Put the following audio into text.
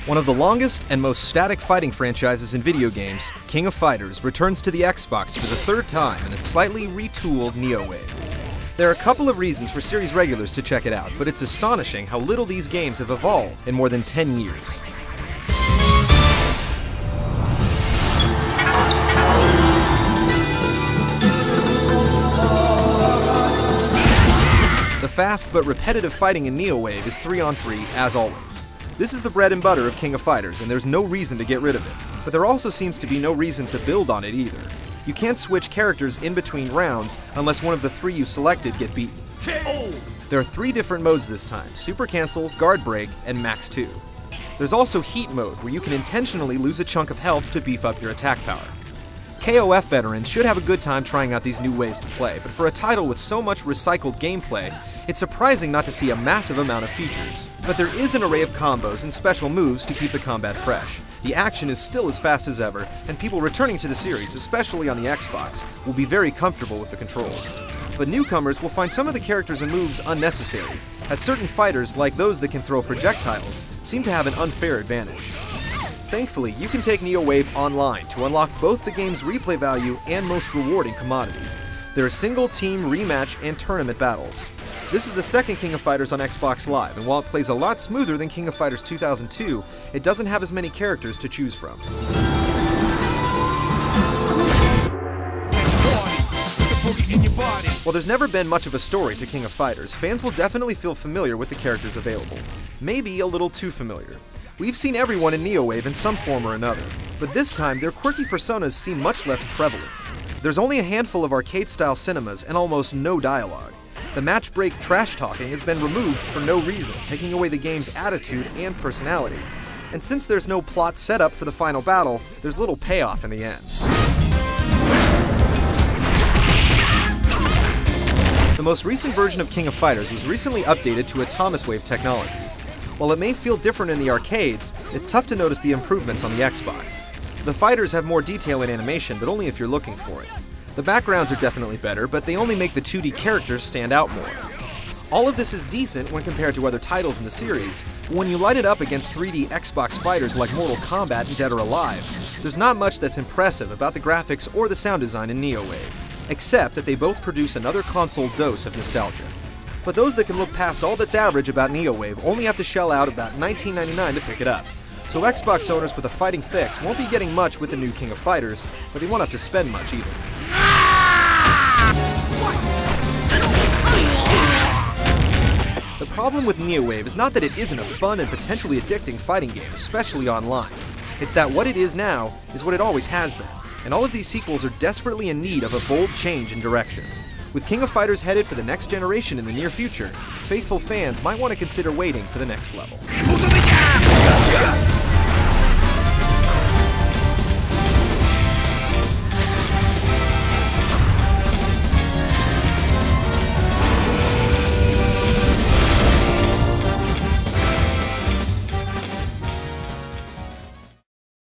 One of the longest and most static fighting franchises in video games, King of Fighters returns to the Xbox for the third time in a slightly retooled Neowave. There are a couple of reasons for series regulars to check it out, but it's astonishing how little these games have evolved in more than 10 years. The fast but repetitive fighting in Neowave is 3-on-3 as always. This is the bread and butter of King of Fighters, and there's no reason to get rid of it. But there also seems to be no reason to build on it either. You can't switch characters in between rounds unless one of the three you selected get beaten. There are 3 different modes this time: Super Cancel, Guard Break, and Max 2. There's also Heat Mode, where you can intentionally lose a chunk of health to beef up your attack power. KOF veterans should have a good time trying out these new ways to play, but for a title with so much recycled gameplay, it's surprising not to see a massive amount of features. But there is an array of combos and special moves to keep the combat fresh. The action is still as fast as ever, and people returning to the series, especially on the Xbox, will be very comfortable with the controls. But newcomers will find some of the characters and moves unnecessary, as certain fighters, like those that can throw projectiles, seem to have an unfair advantage. Thankfully, you can take Neowave online to unlock both the game's replay value and most rewarding commodity. There are single-team, rematch, and tournament battles. This is the second King of Fighters on Xbox Live, and while it plays a lot smoother than King of Fighters 2002, it doesn't have as many characters to choose from. While there's never been much of a story to King of Fighters, fans will definitely feel familiar with the characters available. Maybe a little too familiar. We've seen everyone in Neowave in some form or another, but this time their quirky personas seem much less prevalent. There's only a handful of arcade-style cinemas and almost no dialogue. The match break trash-talking has been removed for no reason, taking away the game's attitude and personality. And since there's no plot setup for the final battle, there's little payoff in the end. The most recent version of King of Fighters was recently updated to Atomic Wave technology. While it may feel different in the arcades, it's tough to notice the improvements on the Xbox. The fighters have more detail in animation, but only if you're looking for it. The backgrounds are definitely better, but they only make the 2D characters stand out more. All of this is decent when compared to other titles in the series, but when you light it up against 3D Xbox fighters like Mortal Kombat and Dead or Alive, there's not much that's impressive about the graphics or the sound design in Neowave, except that they both produce another console dose of nostalgia. But those that can look past all that's average about Neowave only have to shell out about $19.99 to pick it up. So Xbox owners with a fighting fix won't be getting much with the new King of Fighters, but they won't have to spend much either. The problem with Neowave is not that it isn't a fun and potentially addicting fighting game, especially online. It's that what it is now is what it always has been, and all of these sequels are desperately in need of a bold change in direction. With King of Fighters headed for the next generation in the near future, faithful fans might want to consider waiting for the next level.